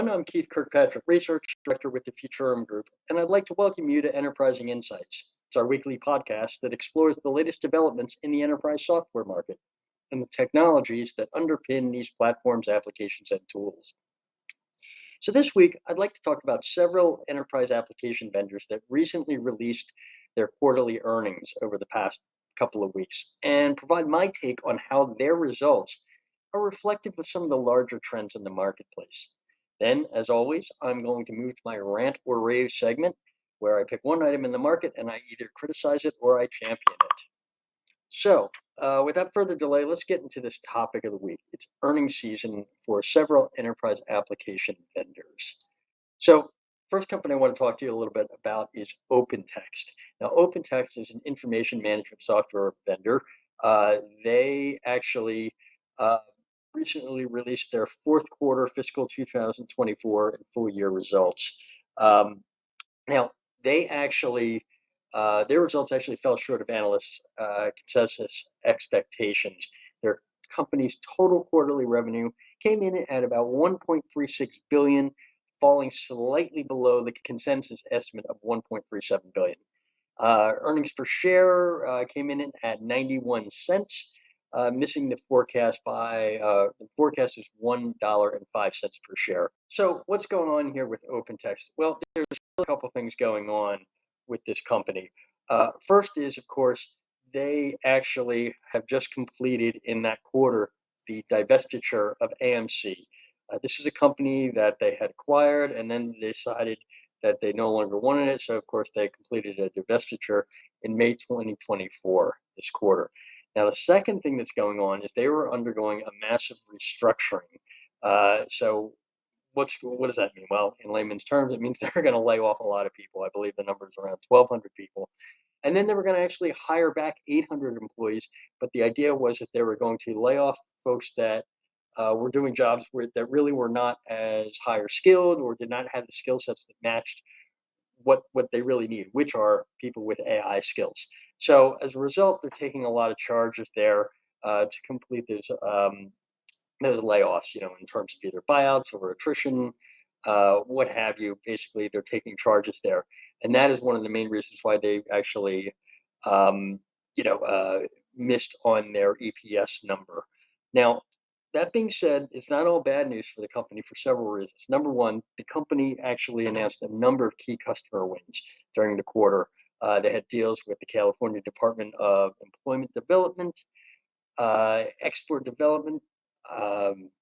everyone. I'm Keith Kirkpatrick, Research Director with the Futurum Group, and I'd like to welcome you to Enterprising Insights. It's our weekly podcast that explores the latest developments in the enterprise software market and the technologies that underpin these platforms, applications, and tools. So this week, I'd like to talk about several enterprise application vendors that recently released their quarterly earnings over the past couple of weeks and provide my take on how their results are reflective of some of the larger trends in the marketplace. Then, as always, I'm going to move to my Rant or Rave segment, where I pick one item in the market and I either criticize it or I champion it. So, without further delay, let's get into this topic of the week. It's earnings season for several enterprise application vendors. So, first company I want to talk to you a little bit about is OpenText. Now, OpenText is an information management software vendor. They actually recently released their fourth quarter fiscal 2024 and full year results. Now, they actually their results actually fell short of analysts' consensus expectations. Their company's total quarterly revenue came in at about 1.36 billion, falling slightly below the consensus estimate of 1.37 billion. Earnings per share came in at 91 cents, missing the forecast by the forecast is $1.05 per share. So what's going on here with OpenText? Well, there's a couple things going on with this company. First is, of course, they actually have just completed in that quarter the divestiture of AMC. This is a company that they had acquired and then they decided that they no longer wanted it. So, of course, they completed a divestiture in May 2024, this quarter. Now, the second thing that's going on is they were undergoing a massive restructuring. So what does that mean? Well, in layman's terms, it means they're going to lay off a lot of people. I believe the number is around 1,200 people. And then they were going to actually hire back 800 employees. But the idea was that they were going to lay off folks that were doing jobs that really were not as higher skilled or did not have the skill sets that matched what they really need, which are people with AI skills. So as a result, they're taking a lot of charges there to complete those layoffs, in terms of either buyouts or attrition, what have you. Basically, they're taking charges there. And that is one of the main reasons why they actually, missed on their EPS number. Now, that being said, it's not all bad news for the company for several reasons. Number one, the company actually announced a number of key customer wins during the quarter. They had deals with the California Department of Employment Development, Export Development,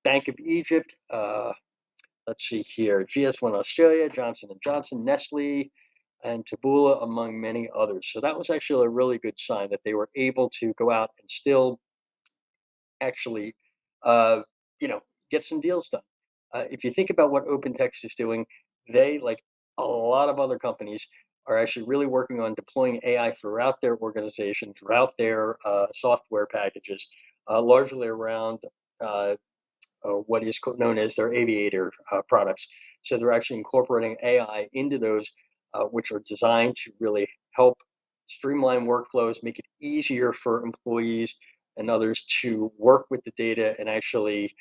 Bank of Egypt, let's see here, GS1 Australia, Johnson & Johnson, Nestle, and Taboola, among many others. So that was actually a really good sign that they were able to go out and still actually, get some deals done. If you think about what OpenText is doing, they, like a lot of other companies, are actually really working on deploying AI throughout their organization, throughout their software packages, largely around what is known as their Aviator products. So they're actually incorporating AI into those, which are designed to really help streamline workflows, make it easier for employees and others to work with the data and actually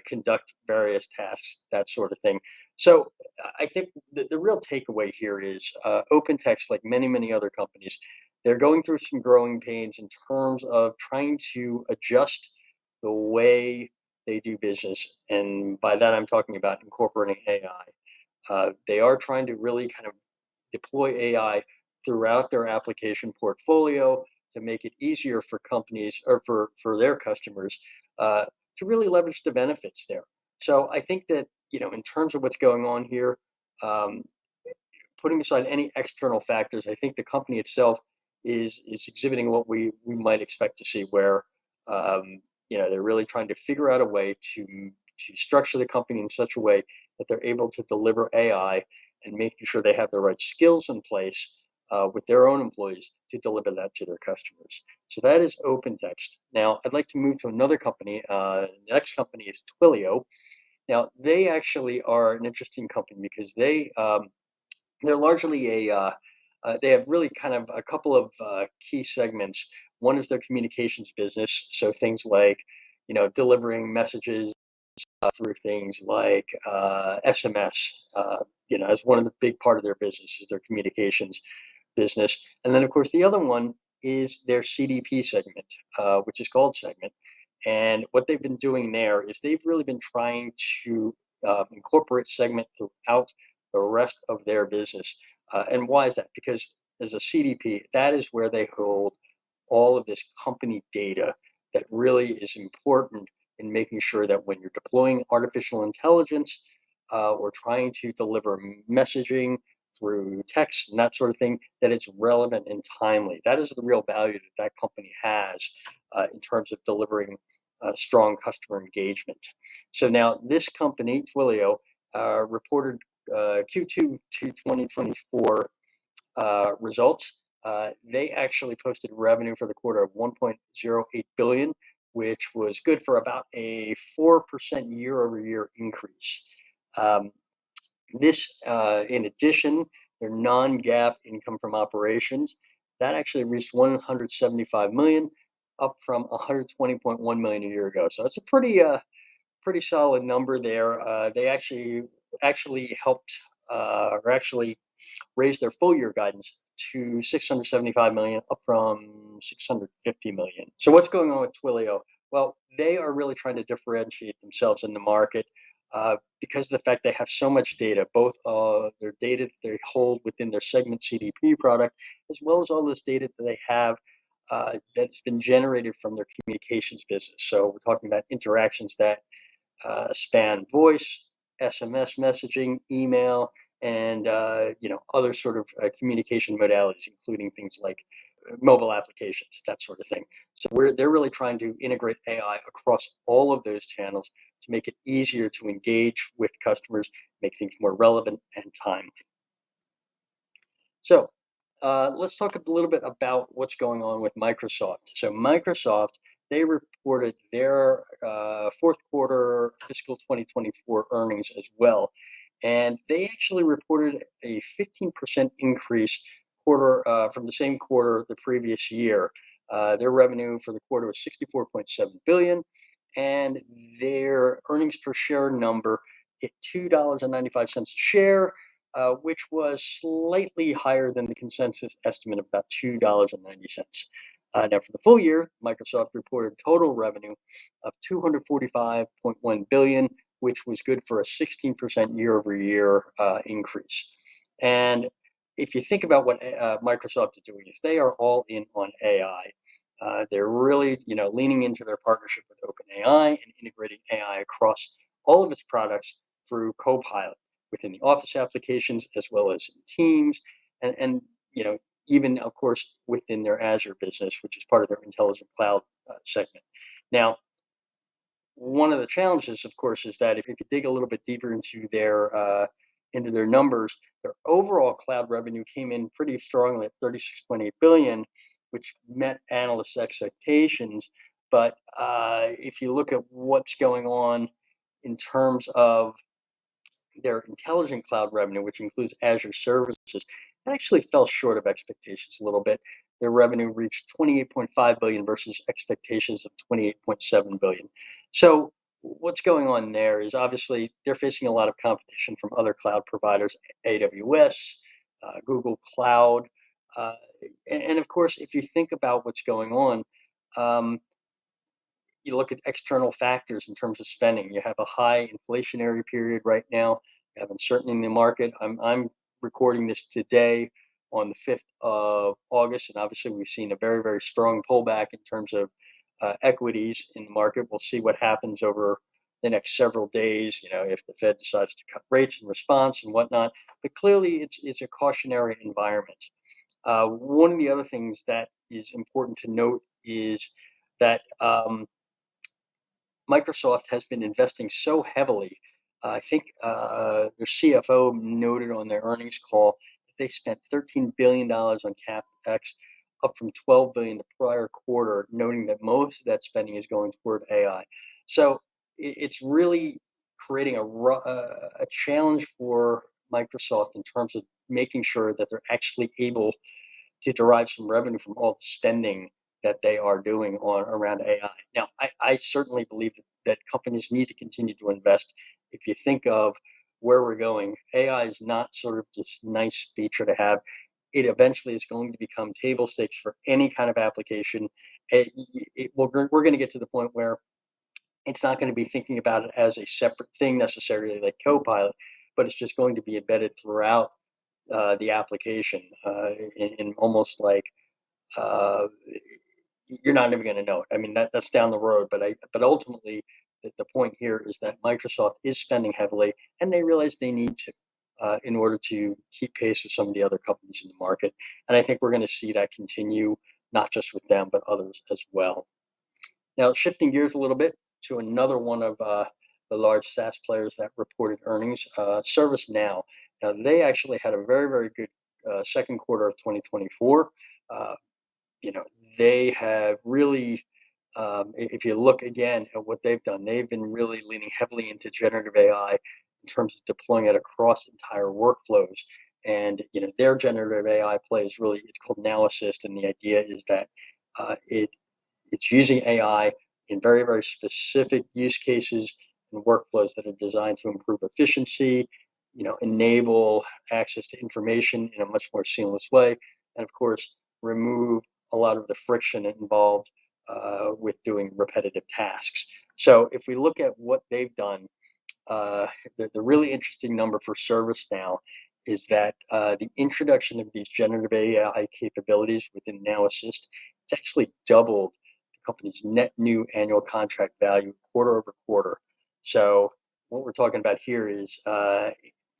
conduct various tasks, that sort of thing. So I think the real takeaway here is OpenText, like many, many other companies, they're going through some growing pains in terms of trying to adjust the way they do business. And by that, I'm talking about incorporating AI. They are trying to really kind of deploy AI throughout their application portfolio to make it easier for companies or for their customers to really leverage the benefits there. So I think that, in terms of what's going on here, putting aside any external factors, I think the company itself is exhibiting what we might expect to see, where they're really trying to figure out a way to structure the company in such a way that they're able to deliver AI and making sure they have the right skills in place with their own employees to deliver that to their customers. So that is OpenText. Now, I'd like to move to another company. The next company is Twilio. Now, they actually are an interesting company because they're largely they have really kind of a couple of key segments. One is their communications business, so things like delivering messages through things like SMS, as one of the big part of their business is their communications business. And then, of course, the other one is their CDP segment, which is called Segment. And what they've been doing there is they've really been trying to incorporate Segment throughout the rest of their business. And why is that? Because as a CDP, that is where they hold all of this company data that really is important in making sure that when you're deploying artificial intelligence or trying to deliver messaging through text and that sort of thing, that it's relevant and timely. That is the real value that that company has in terms of delivering strong customer engagement. So now this company, Twilio, reported Q2 2024 results. They actually posted revenue for the quarter of 1.08 billion, which was good for about a 4% year-over-year increase. In addition, their non-GAAP income from operations, that actually reached 175 million, up from 120.1 million a year ago. So it's a pretty solid number there. They actually helped or actually raised their full year guidance to 675 million, up from 650 million. So what's going on with Twilio? Well, they are really trying to differentiate themselves in the market because of the fact they have so much data, both their data that they hold within their Segment CDP product, as well as all this data that they have that's been generated from their communications business. So we're talking about interactions that span voice, SMS messaging, email, and other sort of communication modalities, including things like mobile applications, that sort of thing. So they're really trying to integrate AI across all of those channels to make it easier to engage with customers, make things more relevant and timely. So let's talk a little bit about what's going on with Microsoft. So Microsoft, they reported their fourth quarter fiscal 2024 earnings as well. And they actually reported a 15% increase from the same quarter the previous year. Their revenue for the quarter was 64.7 billion, and their earnings per share number hit $2.95 a share, which was slightly higher than the consensus estimate of about $2.90. Now, for the full year, Microsoft reported total revenue of 245.1 billion, which was good for a 16% year-over-year increase. And if you think about what Microsoft is doing, is they are all in on AI. They're really, leaning into their partnership with OpenAI and integrating AI across all of its products through Copilot within the Office applications as well as in Teams, and even of course within their Azure business, which is part of their intelligent cloud segment. Now, one of the challenges, of course, is that if you dig a little bit deeper into their numbers, their overall cloud revenue came in pretty strongly at 36.8 billion, which met analysts' expectations. But if you look at what's going on in terms of their intelligent cloud revenue, which includes Azure services, it actually fell short of expectations a little bit. Their revenue reached 28.5 billion versus expectations of 28.7 billion. So what's going on there is obviously they're facing a lot of competition from other cloud providers, AWS, Google Cloud. And of course, if you think about what's going on, you look at external factors in terms of spending. You have a high inflationary period right now. You have uncertainty in the market. I'm recording this today on the 5th of August, and obviously we've seen a very, very strong pullback in terms of equities in the market. We'll see what happens over the next several days, if the Fed decides to cut rates in response and whatnot. But clearly, it's a cautionary environment. One of the other things that is important to note is that Microsoft has been investing so heavily. I think their CFO noted on their earnings call that they spent $13 billion on CapEx, up from $12 billion the prior quarter, noting that most of that spending is going toward AI. So it's really creating a challenge for Microsoft in terms of making sure that they're actually able to derive some revenue from all the spending that they are doing around AI. Now, I certainly believe that that companies need to continue to invest. If you think of where we're going, AI is not sort of this nice feature to have. It eventually is going to become table stakes for any kind of application. We're going to get to the point where it's not going to be thinking about it as a separate thing necessarily like Copilot, but it's just going to be embedded throughout the application in almost like uh, you're not even going to know it. I mean, that's down the road, but ultimately, the point here is that Microsoft is spending heavily, and they realize they need to in order to keep pace with some of the other companies in the market. And I think we're going to see that continue, not just with them, but others as well. Now, shifting gears a little bit to another one of the large SaaS players that reported earnings, ServiceNow. Now, they actually had a very, very good second quarter of 2024. Uh, they have really, if you look again at what they've done, they've been really leaning heavily into generative AI in terms of deploying it across entire workflows. And their generative AI play is really, it's called Now Assist, and the idea is that it's using AI in very, very specific use cases and workflows that are designed to improve efficiency, enable access to information in a much more seamless way, and of course, remove a lot of the friction involved with doing repetitive tasks. So if we look at what they've done, the really interesting number for ServiceNow is that the introduction of these generative AI capabilities within Now Assist, it's actually doubled the company's net new annual contract value quarter over quarter. So what we're talking about here is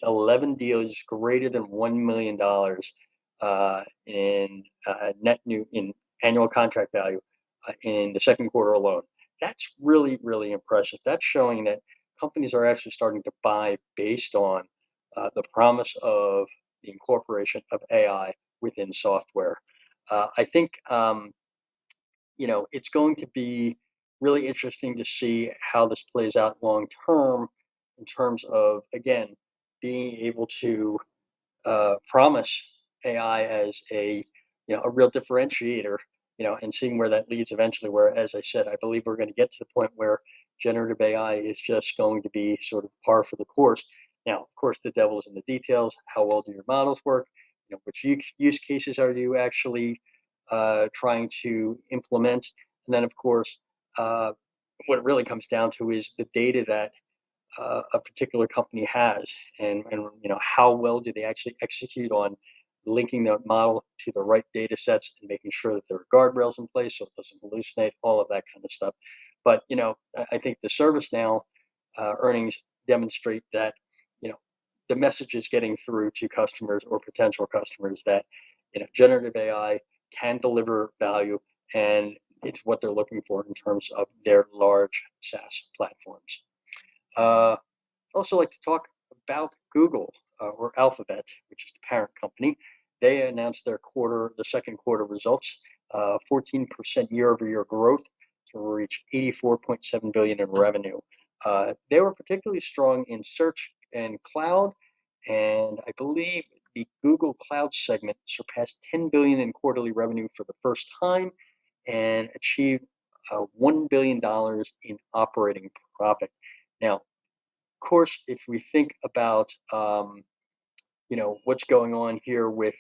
11 deals greater than $1 million in net new in annual contract value in the second quarter alone. That's really, really impressive. That's showing that companies are actually starting to buy based on the promise of the incorporation of AI within software. I think it's going to be really interesting to see how this plays out long term in terms of, again, being able to promise AI as a real differentiator, and seeing where that leads eventually. Where, as I said, I believe we're going to get to the point where generative AI is just going to be sort of par for the course. Now, of course, the devil is in the details. How well do your models work? Which use cases are you actually trying to implement? And then, of course, what it really comes down to is the data that a particular company has, and how well do they actually execute on linking the model to the right data sets and making sure that there are guardrails in place so it doesn't hallucinate, all of that kind of stuff. But I think the ServiceNow earnings demonstrate that the message is getting through to customers or potential customers that generative AI can deliver value, and it's what they're looking for in terms of their large SaaS platforms. Also like to talk about Google or Alphabet, which is the parent company. They announced the second quarter results, 14% year-over-year growth to reach $84.7 billion in revenue. They were particularly strong in search and cloud, and I believe the Google Cloud segment surpassed $10 billion in quarterly revenue for the first time and achieved $1 billion in operating profit. Now, of course, if we think about what's going on here with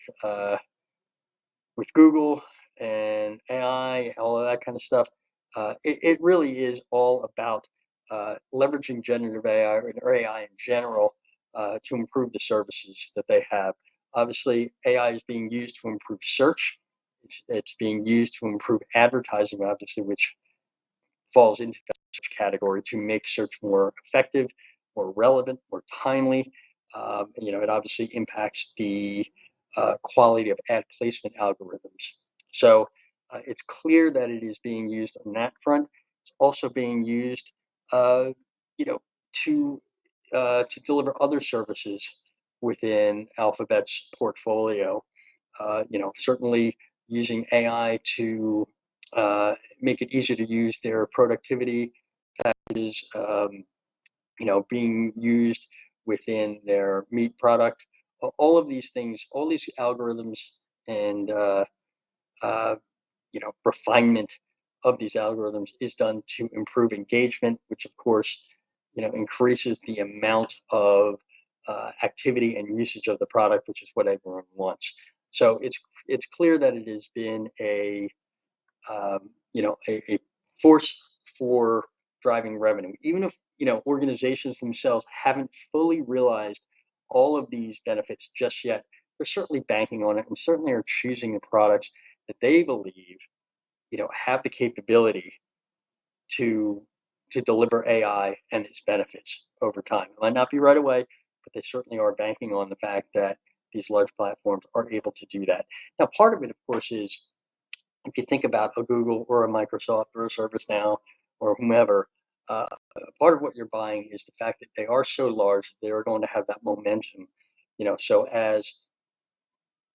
Google and AI, all of that kind of stuff, it really is all about leveraging generative AI or AI in general to improve the services that they have. Obviously, AI is being used to improve search. It's being used to improve advertising, obviously, which falls into that search category, to make search more effective, more relevant, more timely. It obviously impacts the quality of ad placement algorithms. So it's clear that it is being used on that front. It's also being used, to deliver other services within Alphabet's portfolio. Certainly using AI to make it easier to use their productivity packages, being used within their meat product. All of these things, all these algorithms and refinement of these algorithms is done to improve engagement, which of course, increases the amount of activity and usage of the product, which is what everyone wants. So it's clear that it has been a force for driving revenue, even if organizations themselves haven't fully realized all of these benefits just yet. They're certainly banking on it and certainly are choosing the products that they believe have the capability to deliver AI and its benefits over time. It might not be right away, but they certainly are banking on the fact that these large platforms are able to do that. Now, part of it, of course, is if you think about a Google or a Microsoft or a ServiceNow or whomever, part of what you're buying is the fact that they are so large, they are going to have that momentum. So as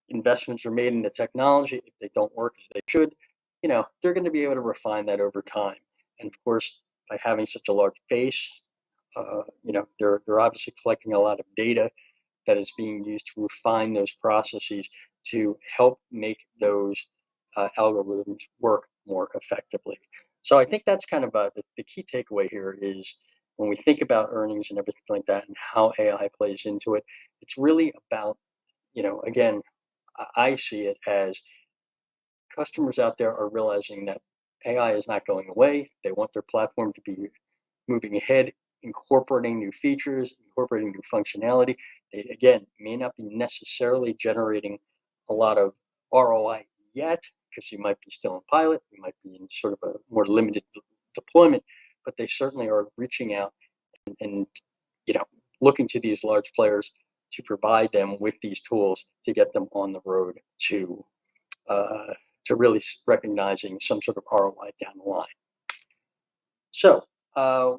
investments are made in the technology, if they don't work as they should, they're going to be able to refine that over time. And of course, by having such a large base, they're obviously collecting a lot of data that is being used to refine those processes to help make those algorithms work more effectively. So I think that's kind of the key takeaway here is when we think about earnings and everything like that and how AI plays into it, it's really about, again, I see it as customers out there are realizing that AI is not going away. They want their platform to be moving ahead, incorporating new features, incorporating new functionality. They, again, may not be necessarily generating a lot of ROI yet because you might be still in pilot, you might be in sort of a more limited deployment, but they certainly are reaching out and looking to these large players to provide them with these tools to get them on the road to really recognizing some sort of ROI down the line. So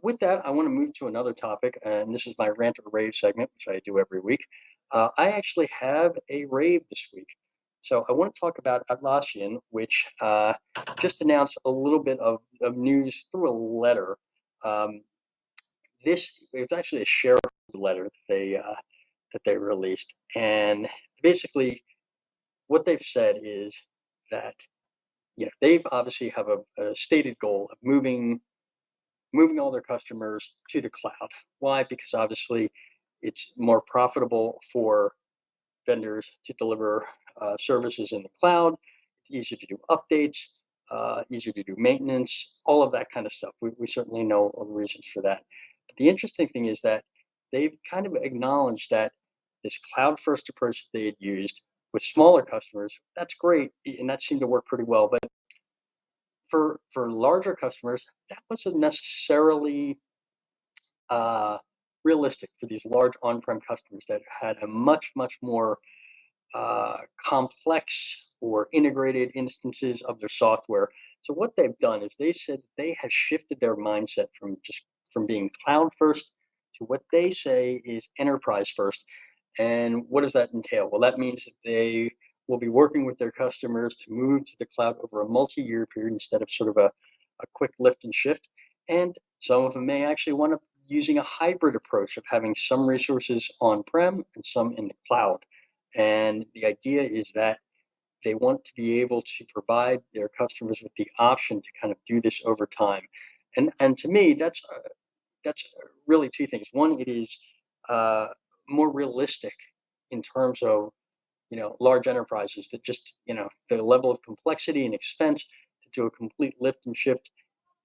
with that, I want to move to another topic, and this is my Rant or Rave segment, which I do every week. I actually have a rave this week. So I want to talk about Atlassian, which just announced a little bit of news through a letter. It was actually a shareholder letter that they released, and basically what they've said is that they've obviously have a stated goal of moving all their customers to the cloud. Why? Because obviously it's more profitable for vendors to deliver services in the cloud. It's easier to do updates, easier to do maintenance, all of that kind of stuff. We certainly know all the reasons for that. But the interesting thing is that they've kind of acknowledged that this cloud-first approach that they had used with smaller customers, that's great, and that seemed to work pretty well. But for larger customers, that wasn't necessarily realistic for these large on-prem customers that had a much more complex or integrated instances of their software. So what they've done is they said they have shifted their mindset from being cloud first to what they say is enterprise first. And what does that entail? Well, that means that they will be working with their customers to move to the cloud over a multi-year period instead of sort of a quick lift and shift. And some of them may actually want to using a hybrid approach of having some resources on-prem and some in the cloud. And the idea is that they want to be able to provide their customers with the option to kind of do this over time. And to me, that's really two things. One, it is more realistic in terms of large enterprises that just the level of complexity and expense to do a complete lift and shift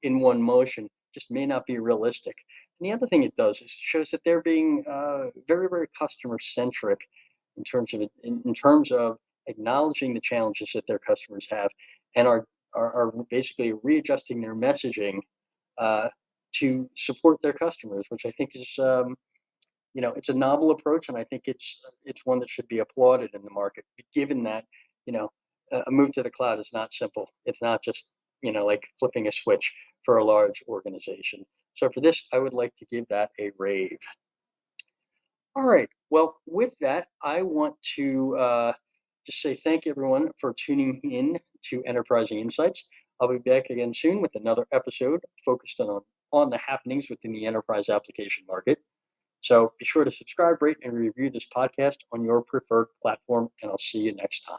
in one motion just may not be realistic. And the other thing it does is it shows that they're being very customer centric in terms of acknowledging the challenges that their customers have and are basically readjusting their messaging to support their customers, which I think is it's a novel approach, and I think it's one that should be applauded in the market, given that a move to the cloud is not simple. It's not just like flipping a switch for a large organization. So for this, I would like to give that a rave. All right. Well, with that, I want to just say thank you, everyone, for tuning in to Enterprising Insights. I'll be back again soon with another episode focused on the happenings within the enterprise application market. So be sure to subscribe, rate, and review this podcast on your preferred platform, and I'll see you next time.